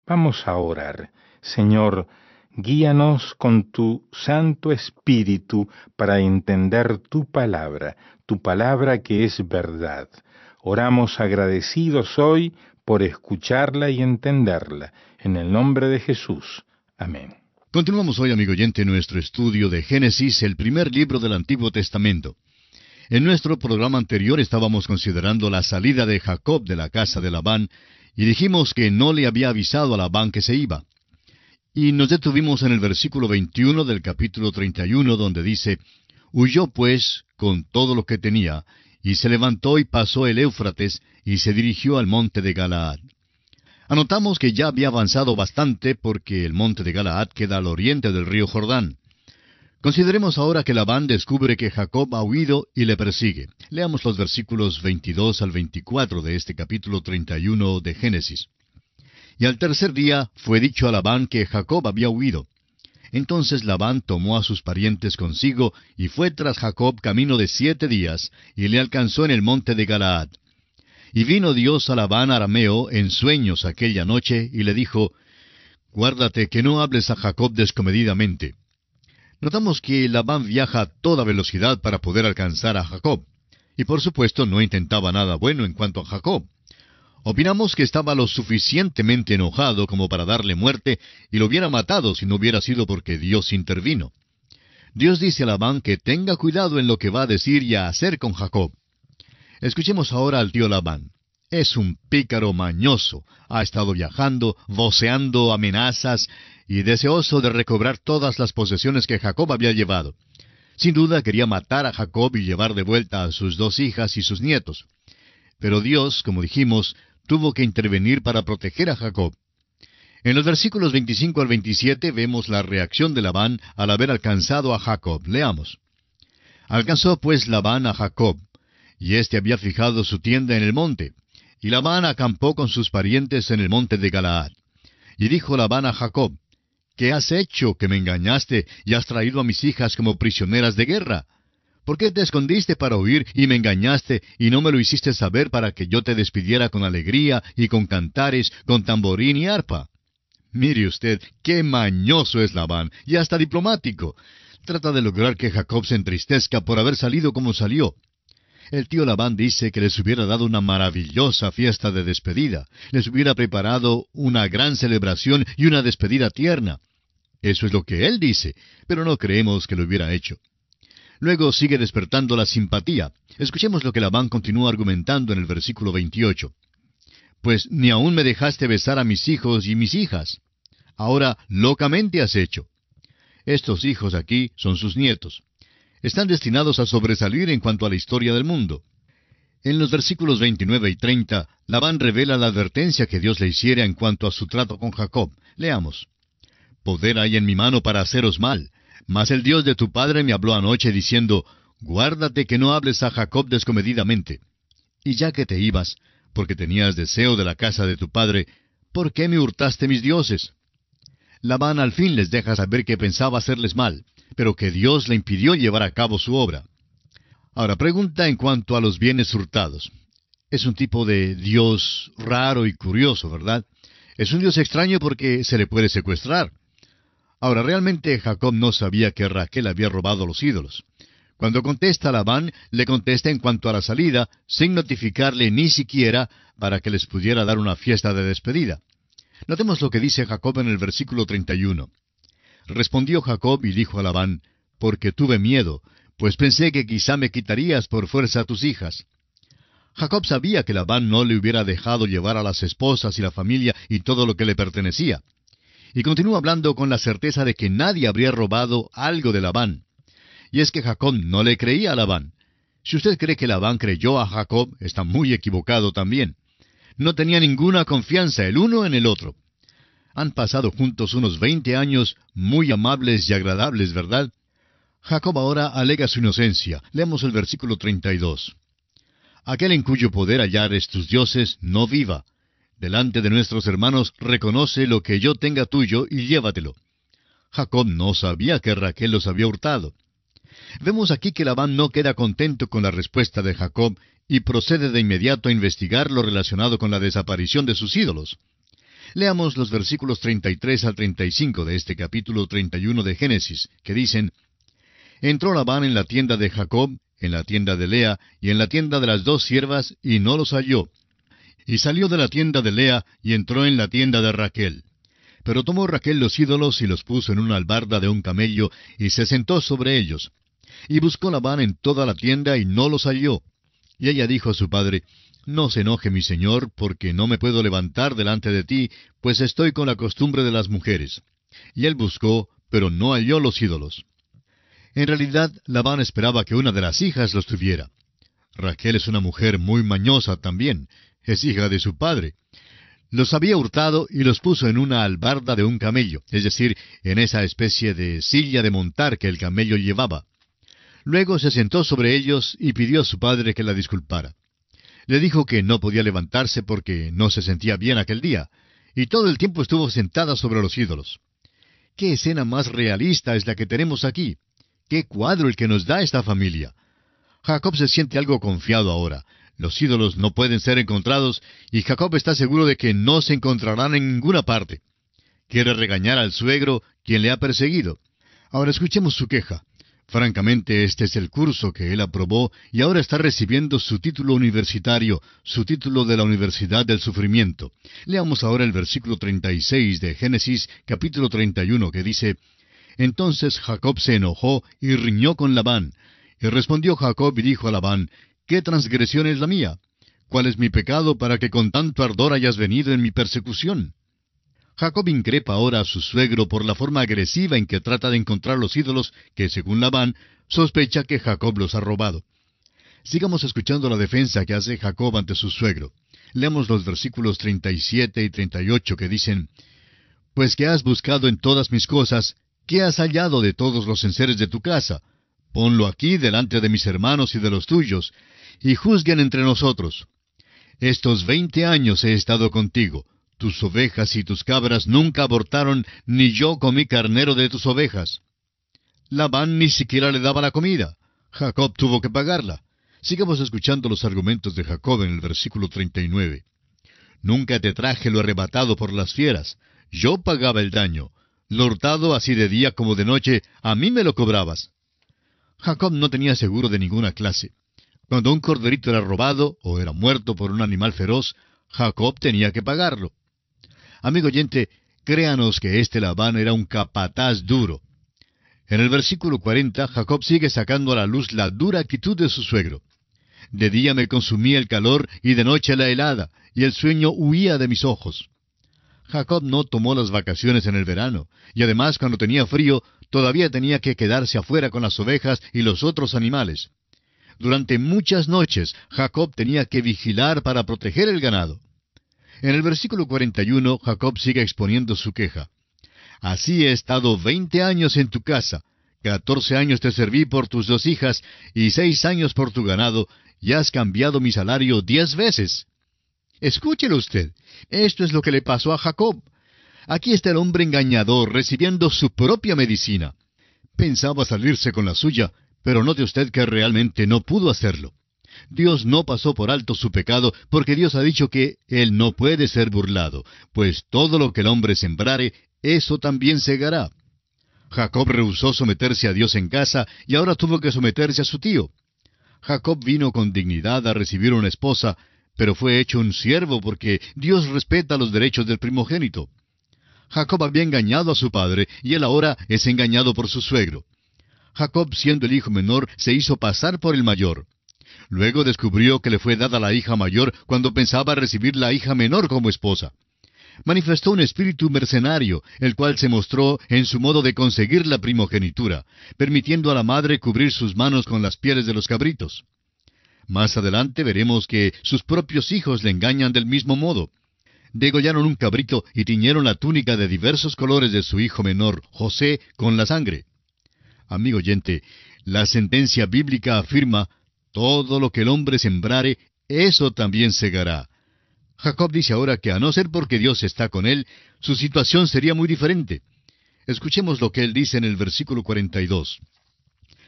Vamos a orar. Señor, guíanos con tu Santo Espíritu para entender tu palabra que es verdad. Oramos agradecidos hoy por escucharla y entenderla. En el nombre de Jesús. Amén. Continuamos hoy, amigo oyente, nuestro estudio de Génesis, el primer libro del Antiguo Testamento. En nuestro programa anterior estábamos considerando la salida de Jacob de la casa de Labán, y dijimos que no le había avisado a Labán que se iba. Y nos detuvimos en el versículo 21 del capítulo 31, donde dice: Huyó pues con todo lo que tenía, y se levantó y pasó el Éufrates, y se dirigió al monte de Galaad. Anotamos que ya había avanzado bastante porque el monte de Galaad queda al oriente del río Jordán. Consideremos ahora que Labán descubre que Jacob ha huido y le persigue. Leamos los versículos 22 al 24 de este capítulo 31 de Génesis. Y al tercer día fue dicho a Labán que Jacob había huido. Entonces Labán tomó a sus parientes consigo y fue tras Jacob camino de 7 días, y le alcanzó en el monte de Galaad. Y vino Dios a Labán arameo en sueños aquella noche, y le dijo: Guárdate que no hables a Jacob descomedidamente. Notamos que Labán viaja a toda velocidad para poder alcanzar a Jacob. Y por supuesto no intentaba nada bueno en cuanto a Jacob. Opinamos que estaba lo suficientemente enojado como para darle muerte, y lo hubiera matado si no hubiera sido porque Dios intervino. Dios dice a Labán que tenga cuidado en lo que va a decir y a hacer con Jacob. Escuchemos ahora al tío Labán. Es un pícaro mañoso. Ha estado viajando, voceando amenazas y deseoso de recobrar todas las posesiones que Jacob había llevado. Sin duda quería matar a Jacob y llevar de vuelta a sus 2 hijas y sus nietos. Pero Dios, como dijimos, tuvo que intervenir para proteger a Jacob. En los versículos 25 al 27 vemos la reacción de Labán al haber alcanzado a Jacob. Leamos. Alcanzó pues Labán a Jacob, y éste había fijado su tienda en el monte. Y Labán acampó con sus parientes en el monte de Galaad. Y dijo Labán a Jacob: ¿Qué has hecho, que me engañaste, y has traído a mis hijas como prisioneras de guerra? ¿Por qué te escondiste para huir y me engañaste, y no me lo hiciste saber para que yo te despidiera con alegría, y con cantares, con tamborín y arpa? Mire usted, qué mañoso es Labán, y hasta diplomático. Trata de lograr que Jacob se entristezca por haber salido como salió. El tío Labán dice que les hubiera dado una maravillosa fiesta de despedida, les hubiera preparado una gran celebración y una despedida tierna. Eso es lo que él dice, pero no creemos que lo hubiera hecho. Luego sigue despertando la simpatía. Escuchemos lo que Labán continúa argumentando en el versículo 28. Pues ni aún me dejaste besar a mis hijos y mis hijas. Ahora locamente has hecho. Estos hijos aquí son sus nietos. Están destinados a sobresalir en cuanto a la historia del mundo. En los versículos 29 y 30, Labán revela la advertencia que Dios le hiciera en cuanto a su trato con Jacob. Leamos. Poder hay en mi mano para haceros mal, mas el Dios de tu padre me habló anoche diciendo: Guárdate que no hables a Jacob descomedidamente. Y ya que te ibas, porque tenías deseo de la casa de tu padre, ¿por qué me hurtaste mis dioses? Labán al fin les deja saber que pensaba hacerles mal, pero que Dios le impidió llevar a cabo su obra. Ahora, pregunta en cuanto a los bienes hurtados. Es un tipo de Dios raro y curioso, ¿verdad? Es un Dios extraño porque se le puede secuestrar. Ahora, realmente Jacob no sabía que Raquel había robado los ídolos. Cuando contesta a Labán, le contesta en cuanto a la salida, sin notificarle ni siquiera para que les pudiera dar una fiesta de despedida. Notemos lo que dice Jacob en el versículo 31. Respondió Jacob y dijo a Labán: Porque tuve miedo, pues pensé que quizá me quitarías por fuerza a tus hijas. Jacob sabía que Labán no le hubiera dejado llevar a las esposas y la familia y todo lo que le pertenecía. Y continúa hablando con la certeza de que nadie habría robado algo de Labán. Y es que Jacob no le creía a Labán. Si usted cree que Labán creyó a Jacob, está muy equivocado también. No tenía ninguna confianza el uno en el otro. Han pasado juntos unos 20 años muy amables y agradables, ¿verdad? Jacob ahora alega su inocencia. Leamos el versículo 32. Aquel en cuyo poder hallares tus dioses, no viva. Delante de nuestros hermanos reconoce lo que yo tenga tuyo y llévatelo. Jacob no sabía que Raquel los había hurtado. Vemos aquí que Labán no queda contento con la respuesta de Jacob y procede de inmediato a investigar lo relacionado con la desaparición de sus ídolos. Leamos los versículos 33 al 35 de este capítulo 31 de Génesis, que dicen: Entró Labán en la tienda de Jacob, en la tienda de Lea, y en la tienda de las 2 siervas, y no los halló. Y salió de la tienda de Lea, y entró en la tienda de Raquel. Pero tomó Raquel los ídolos, y los puso en una albarda de un camello, y se sentó sobre ellos. Y buscó Labán en toda la tienda, y no los halló. Y ella dijo a su padre: No se enoje mi señor, porque no me puedo levantar delante de ti, pues estoy con la costumbre de las mujeres. Y él buscó, pero no halló los ídolos. En realidad, Labán esperaba que una de las hijas los tuviera. Raquel es una mujer muy mañosa también. Es hija de su padre. Los había hurtado y los puso en una albarda de un camello, es decir, en esa especie de silla de montar que el camello llevaba. Luego se sentó sobre ellos y pidió a su padre que la disculpara. Le dijo que no podía levantarse porque no se sentía bien aquel día, y todo el tiempo estuvo sentada sobre los ídolos. ¿Qué escena más realista es la que tenemos aquí? ¡Qué cuadro el que nos da esta familia! Jacob se siente algo confiado ahora. Los ídolos no pueden ser encontrados, y Jacob está seguro de que no se encontrarán en ninguna parte. Quiere regañar al suegro, quien le ha perseguido. Ahora escuchemos su queja. Francamente, este es el curso que él aprobó y ahora está recibiendo su título universitario, su título de la Universidad del Sufrimiento. Leamos ahora el versículo 36 de Génesis, capítulo 31, que dice: Entonces Jacob se enojó y riñó con Labán. Y respondió Jacob y dijo a Labán: ¿Qué transgresión es la mía? ¿Cuál es mi pecado para que con tanto ardor hayas venido en mi persecución? Jacob increpa ahora a su suegro por la forma agresiva en que trata de encontrar los ídolos que, según Labán, sospecha que Jacob los ha robado. Sigamos escuchando la defensa que hace Jacob ante su suegro. Leamos los versículos 37 y 38 que dicen: Pues que has buscado en todas mis cosas, ¿qué has hallado de todos los enseres de tu casa? Ponlo aquí delante de mis hermanos y de los tuyos, y juzguen entre nosotros. Estos 20 años he estado contigo. Tus ovejas y tus cabras nunca abortaron, ni yo comí carnero de tus ovejas. Labán ni siquiera le daba la comida. Jacob tuvo que pagarla. Sigamos escuchando los argumentos de Jacob en el versículo 39. Nunca te traje lo arrebatado por las fieras. Yo pagaba el daño. Lo hurtado así de día como de noche, a mí me lo cobrabas. Jacob no tenía seguro de ninguna clase. Cuando un corderito era robado o era muerto por un animal feroz, Jacob tenía que pagarlo. Amigo oyente, créanos que este Labán era un capataz duro. En el versículo 40, Jacob sigue sacando a la luz la dura actitud de su suegro. De día me consumía el calor y de noche la helada, y el sueño huía de mis ojos. Jacob no tomó las vacaciones en el verano, y además cuando tenía frío, todavía tenía que quedarse afuera con las ovejas y los otros animales. Durante muchas noches, Jacob tenía que vigilar para proteger el ganado. En el versículo 41, Jacob sigue exponiendo su queja. Así he estado 20 años en tu casa, 14 años te serví por tus 2 hijas, y 6 años por tu ganado, y has cambiado mi salario 10 veces. Escúchelo usted, esto es lo que le pasó a Jacob. Aquí está el hombre engañador recibiendo su propia medicina. Pensaba salirse con la suya, pero note usted que realmente no pudo hacerlo. Dios no pasó por alto su pecado, porque Dios ha dicho que Él no puede ser burlado, pues todo lo que el hombre sembrare, eso también segará. Jacob rehusó someterse a Dios en casa, y ahora tuvo que someterse a su tío. Jacob vino con dignidad a recibir una esposa, pero fue hecho un siervo porque Dios respeta los derechos del primogénito. Jacob había engañado a su padre, y él ahora es engañado por su suegro. Jacob, siendo el hijo menor, se hizo pasar por el mayor. Luego descubrió que le fue dada la hija mayor cuando pensaba recibir la hija menor como esposa. Manifestó un espíritu mercenario, el cual se mostró en su modo de conseguir la primogenitura, permitiendo a la madre cubrir sus manos con las pieles de los cabritos. Más adelante veremos que sus propios hijos le engañan del mismo modo. Degollaron un cabrito y tiñeron la túnica de diversos colores de su hijo menor, José, con la sangre. Amigo oyente, la sentencia bíblica afirma: todo lo que el hombre sembrare, eso también segará. Jacob dice ahora que a no ser porque Dios está con él, su situación sería muy diferente. Escuchemos lo que él dice en el versículo 42.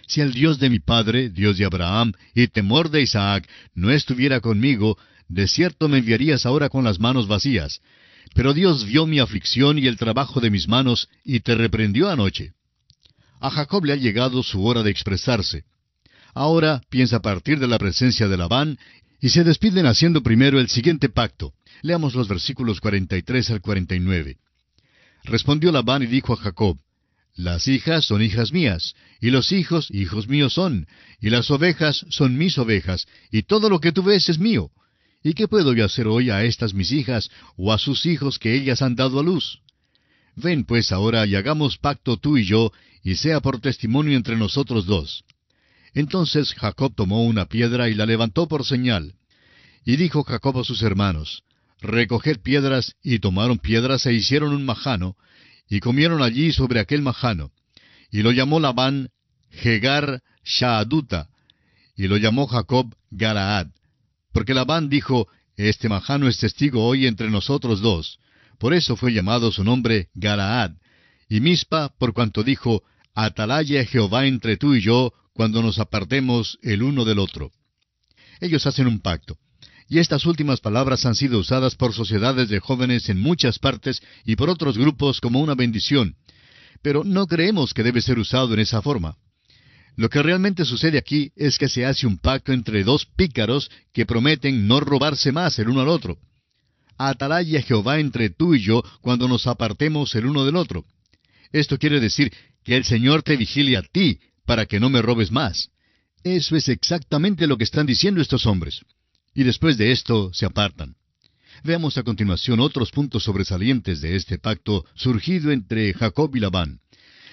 Si el Dios de mi padre, Dios de Abraham, y temor de Isaac, no estuviera conmigo, de cierto me enviarías ahora con las manos vacías. Pero Dios vio mi aflicción y el trabajo de mis manos, y te reprendió anoche. A Jacob le ha llegado su hora de expresarse. Ahora piensa partir de la presencia de Labán, y se despiden haciendo primero el siguiente pacto. Leamos los versículos 43 al 49. Respondió Labán y dijo a Jacob: Las hijas son hijas mías, y los hijos hijos míos son, y las ovejas son mis ovejas, y todo lo que tú ves es mío. ¿Y qué puedo yo hacer hoy a estas mis hijas, o a sus hijos que ellas han dado a luz? Ven pues ahora y hagamos pacto tú y yo, y sea por testimonio entre nosotros dos. Entonces Jacob tomó una piedra y la levantó por señal. Y dijo Jacob a sus hermanos: Recoged piedras, y tomaron piedras e hicieron un majano, y comieron allí sobre aquel majano. Y lo llamó Labán Jegar Shaaduta, y lo llamó Jacob Galaad. Porque Labán dijo: Este majano es testigo hoy entre nosotros dos. Por eso fue llamado su nombre Galaad. Y Mispa, por cuanto dijo: Atalaya Jehová entre tú y yo, cuando nos apartemos el uno del otro. Ellos hacen un pacto. Y estas últimas palabras han sido usadas por sociedades de jóvenes en muchas partes y por otros grupos como una bendición. Pero no creemos que debe ser usado en esa forma. Lo que realmente sucede aquí es que se hace un pacto entre dos pícaros que prometen no robarse más el uno al otro. Atalaya Jehová entre tú y yo cuando nos apartemos el uno del otro. Esto quiere decir que el Señor te vigile a ti para que no me robes más. Eso es exactamente lo que están diciendo estos hombres. Y después de esto se apartan. Veamos a continuación otros puntos sobresalientes de este pacto surgido entre Jacob y Labán.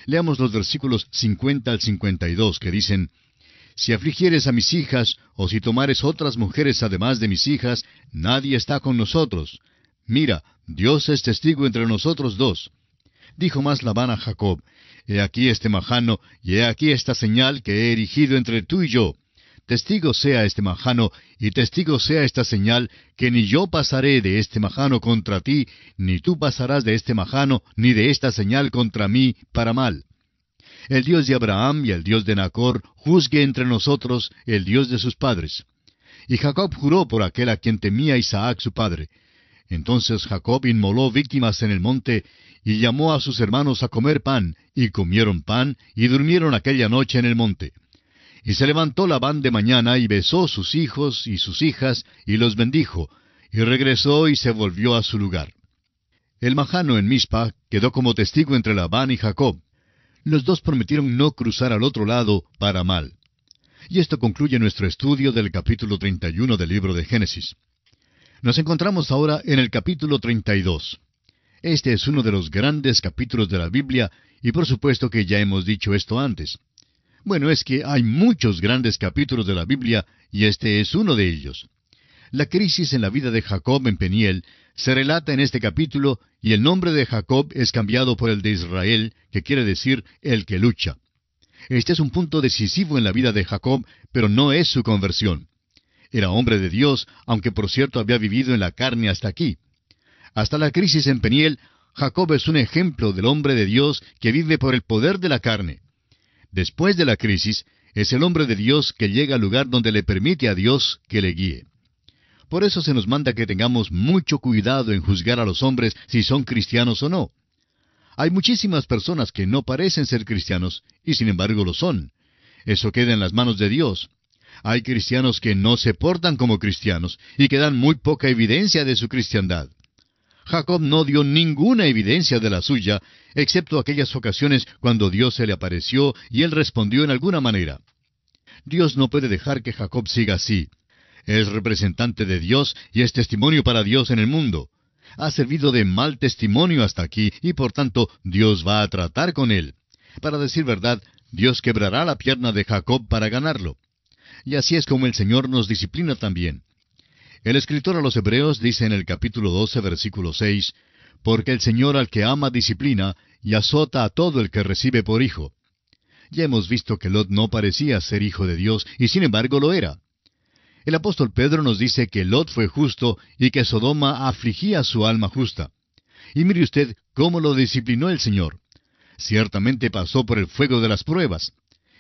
Leamos los versículos 50 al 52 que dicen: Si afligieres a mis hijas, o si tomares otras mujeres además de mis hijas, nadie está con nosotros. Mira, Dios es testigo entre nosotros dos. Dijo más Labán a Jacob: He aquí este majano, y he aquí esta señal que he erigido entre tú y yo. Testigo sea este majano, y testigo sea esta señal, que ni yo pasaré de este majano contra ti, ni tú pasarás de este majano, ni de esta señal contra mí, para mal. El Dios de Abraham y el Dios de Nachor juzgue entre nosotros, el Dios de sus padres. Y Jacob juró por aquel a quien temía Isaac su padre. Entonces Jacob inmoló víctimas en el monte, y llamó a sus hermanos a comer pan, y comieron pan, y durmieron aquella noche en el monte. Y se levantó Labán de mañana, y besó sus hijos y sus hijas, y los bendijo, y regresó y se volvió a su lugar. El majano en Mispa quedó como testigo entre Labán y Jacob. Los dos prometieron no cruzar al otro lado para mal. Y esto concluye nuestro estudio del capítulo 31 del libro de Génesis. Nos encontramos ahora en el capítulo 32. Este es uno de los grandes capítulos de la Biblia, y por supuesto que ya hemos dicho esto antes. Bueno, es que hay muchos grandes capítulos de la Biblia, y este es uno de ellos. La crisis en la vida de Jacob en Peniel se relata en este capítulo, y el nombre de Jacob es cambiado por el de Israel, que quiere decir el que lucha. Este es un punto decisivo en la vida de Jacob, pero no es su conversión. Era hombre de Dios, aunque por cierto había vivido en la carne hasta aquí. Hasta la crisis en Peniel, Jacob es un ejemplo del hombre de Dios que vive por el poder de la carne. Después de la crisis, es el hombre de Dios que llega al lugar donde le permite a Dios que le guíe. Por eso se nos manda que tengamos mucho cuidado en juzgar a los hombres si son cristianos o no. Hay muchísimas personas que no parecen ser cristianos, y sin embargo lo son. Eso queda en las manos de Dios. Hay cristianos que no se portan como cristianos, y que dan muy poca evidencia de su cristiandad. Jacob no dio ninguna evidencia de la suya, excepto aquellas ocasiones cuando Dios se le apareció y él respondió en alguna manera. Dios no puede dejar que Jacob siga así. Es representante de Dios y es testimonio para Dios en el mundo. Ha servido de mal testimonio hasta aquí y por tanto Dios va a tratar con él. Para decir verdad, Dios quebrará la pierna de Jacob para ganarlo. Y así es como el Señor nos disciplina también. El escritor a los Hebreos dice en el capítulo 12, versículo 6, Porque el Señor al que ama disciplina, y azota a todo el que recibe por hijo. Ya hemos visto que Lot no parecía ser hijo de Dios, y sin embargo lo era. El apóstol Pedro nos dice que Lot fue justo, y que Sodoma afligía su alma justa. Y mire usted cómo lo disciplinó el Señor. Ciertamente pasó por el fuego de las pruebas.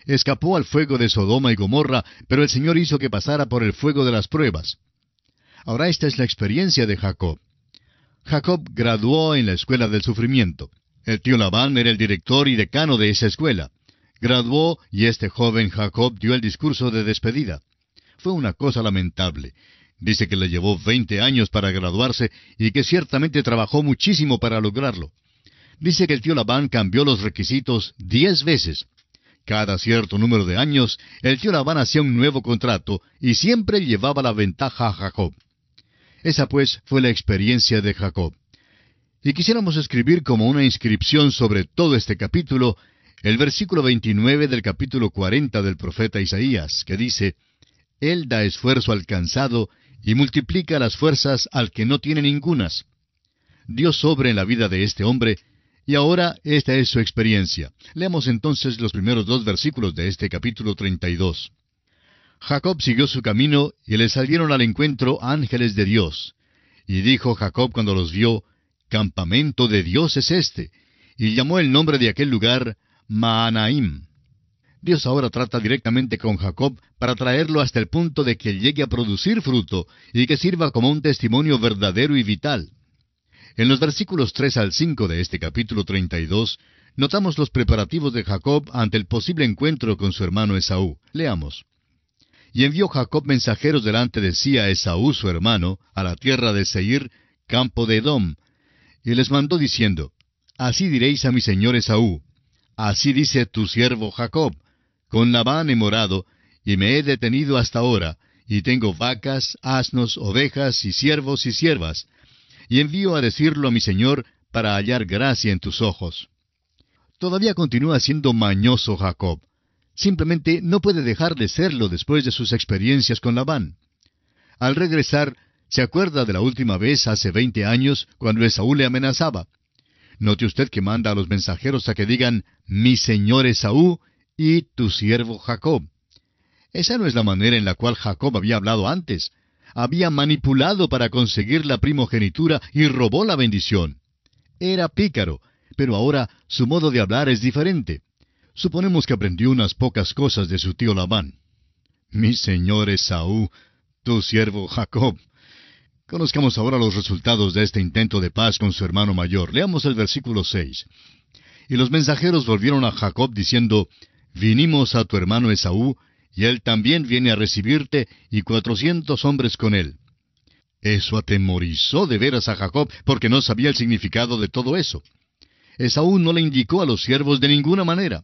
Escapó al fuego de Sodoma y Gomorra, pero el Señor hizo que pasara por el fuego de las pruebas. Ahora esta es la experiencia de Jacob. Jacob graduó en la escuela del sufrimiento. El tío Labán era el director y decano de esa escuela. Graduó y este joven Jacob dio el discurso de despedida. Fue una cosa lamentable. Dice que le llevó 20 años para graduarse y que ciertamente trabajó muchísimo para lograrlo. Dice que el tío Labán cambió los requisitos 10 veces. Cada cierto número de años, el tío Labán hacía un nuevo contrato y siempre llevaba la ventaja a Jacob. Esa pues fue la experiencia de Jacob. Y quisiéramos escribir como una inscripción sobre todo este capítulo, el versículo 29 del capítulo 40 del profeta Isaías, que dice, Él da esfuerzo al cansado y multiplica las fuerzas al que no tiene ningunas. Dios obra en la vida de este hombre, y ahora esta es su experiencia. Leamos entonces los primeros 2 versículos de este capítulo 32. Jacob siguió su camino, y le salieron al encuentro ángeles de Dios. Y dijo Jacob cuando los vio, Campamento de Dios es este, y llamó el nombre de aquel lugar Mahanaim. Dios ahora trata directamente con Jacob para traerlo hasta el punto de que llegue a producir fruto y que sirva como un testimonio verdadero y vital. En los versículos 3 al 5 de este capítulo 32, notamos los preparativos de Jacob ante el posible encuentro con su hermano Esaú. Leamos. Y envió Jacob mensajeros delante de sí a Esaú su hermano, a la tierra de Seir, campo de Edom, y les mandó diciendo, Así diréis a mi señor Esaú, así dice tu siervo Jacob, con Labán he morado, y me he detenido hasta ahora, y tengo vacas, asnos, ovejas, y siervos y siervas, y envío a decirlo a mi señor para hallar gracia en tus ojos. Todavía continúa siendo mañoso Jacob. Simplemente no puede dejar de serlo después de sus experiencias con Labán. Al regresar, se acuerda de la última vez hace 20 años cuando Esaú le amenazaba. Note usted que manda a los mensajeros a que digan, mi señor Esaú y tu siervo Jacob. Esa no es la manera en la cual Jacob había hablado antes. Había manipulado para conseguir la primogenitura y robó la bendición. Era pícaro, pero ahora su modo de hablar es diferente. Suponemos que aprendió unas pocas cosas de su tío Labán. Mi señor Esaú, tu siervo Jacob. Conozcamos ahora los resultados de este intento de paz con su hermano mayor. Leamos el versículo 6. Y los mensajeros volvieron a Jacob diciendo, Vinimos a tu hermano Esaú, y él también viene a recibirte, y 400 hombres con él. Eso atemorizó de veras a Jacob, porque no sabía el significado de todo eso. Esaú no le indicó a los siervos de ninguna manera.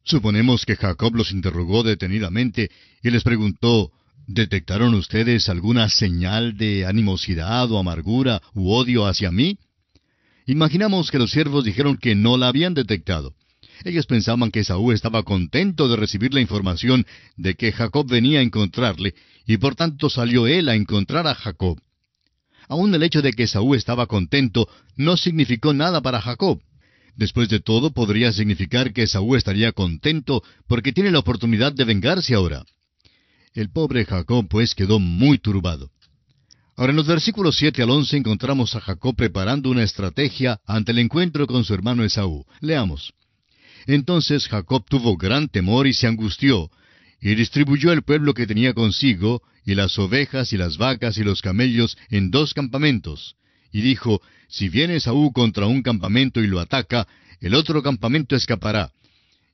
Suponemos que Jacob los interrogó detenidamente y les preguntó, ¿detectaron ustedes alguna señal de animosidad o amargura u odio hacia mí? Imaginamos que los siervos dijeron que no la habían detectado. Ellos pensaban que Esaú estaba contento de recibir la información de que Jacob venía a encontrarle, y por tanto salió él a encontrar a Jacob. Aún el hecho de que Esaú estaba contento no significó nada para Jacob. Después de todo, podría significar que Esaú estaría contento porque tiene la oportunidad de vengarse ahora. El pobre Jacob, pues, quedó muy turbado. Ahora, en los versículos 7 al 11 encontramos a Jacob preparando una estrategia ante el encuentro con su hermano Esaú. Leamos. Entonces Jacob tuvo gran temor y se angustió, y distribuyó el pueblo que tenía consigo, y las ovejas y las vacas y los camellos en 2 campamentos. Y dijo, si viene Esaú contra un campamento y lo ataca, el otro campamento escapará.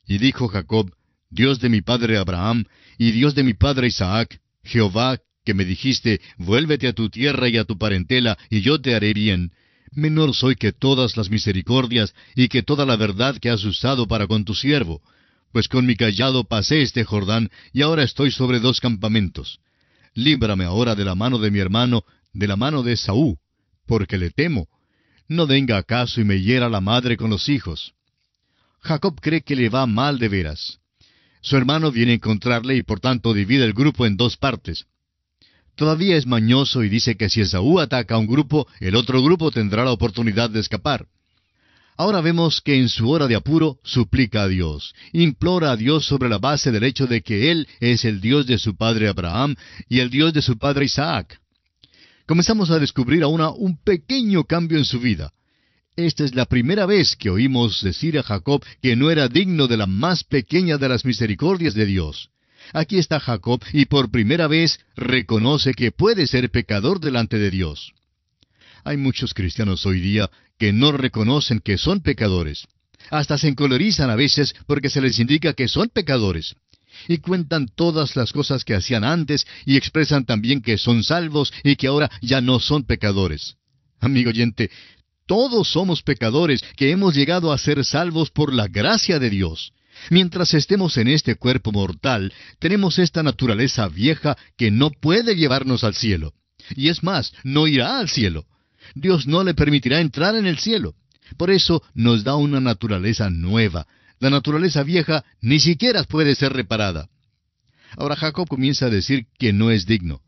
Y dijo Jacob, Dios de mi padre Abraham, y Dios de mi padre Isaac, Jehová, que me dijiste, vuélvete a tu tierra y a tu parentela, y yo te haré bien. Menor soy que todas las misericordias y que toda la verdad que has usado para con tu siervo. Pues con mi cayado pasé este Jordán, y ahora estoy sobre 2 campamentos. Líbrame ahora de la mano de mi hermano, de la mano de Esaú, porque le temo. No venga acaso y me hiera la madre con los hijos. Jacob cree que le va mal de veras. Su hermano viene a encontrarle y por tanto divide el grupo en 2 partes. Todavía es mañoso y dice que si Esaú ataca a un grupo, el otro grupo tendrá la oportunidad de escapar. Ahora vemos que en su hora de apuro suplica a Dios, implora a Dios sobre la base del hecho de que Él es el Dios de su padre Abraham y el Dios de su padre Isaac. Comenzamos a descubrir ahora un pequeño cambio en su vida. Esta es la primera vez que oímos decir a Jacob que no era digno de la más pequeña de las misericordias de Dios. Aquí está Jacob y por primera vez reconoce que puede ser pecador delante de Dios. Hay muchos cristianos hoy día que no reconocen que son pecadores. Hasta se encolerizan a veces porque se les indica que son pecadores. Y cuentan todas las cosas que hacían antes y expresan también que son salvos y que ahora ya no son pecadores. Amigo oyente, todos somos pecadores que hemos llegado a ser salvos por la gracia de Dios. Mientras estemos en este cuerpo mortal, tenemos esta naturaleza vieja que no puede llevarnos al cielo. Y es más, no irá al cielo. Dios no le permitirá entrar en el cielo. Por eso nos da una naturaleza nueva. La naturaleza vieja ni siquiera puede ser reparada. Ahora Jacob comienza a decir que no es digno.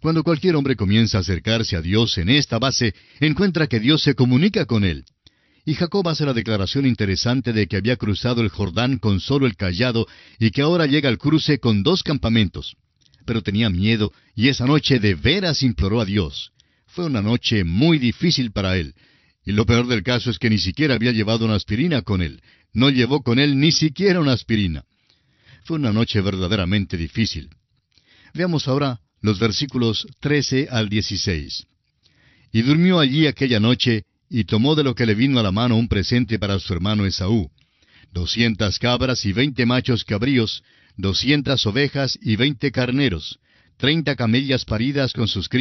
Cuando cualquier hombre comienza a acercarse a Dios en esta base, encuentra que Dios se comunica con él. Y Jacob hace la declaración interesante de que había cruzado el Jordán con solo el cayado y que ahora llega al cruce con 2 campamentos. Pero tenía miedo y esa noche de veras imploró a Dios. Fue una noche muy difícil para él. Y lo peor del caso es que ni siquiera había llevado una aspirina con él. No llevó con él ni siquiera una aspirina. Fue una noche verdaderamente difícil. Veamos ahora los versículos 13 al 16. Y durmió allí aquella noche, y tomó de lo que le vino a la mano un presente para su hermano Esaú: 200 cabras y 20 machos cabríos, 200 ovejas y 20 carneros, 30 camellas paridas con sus crías,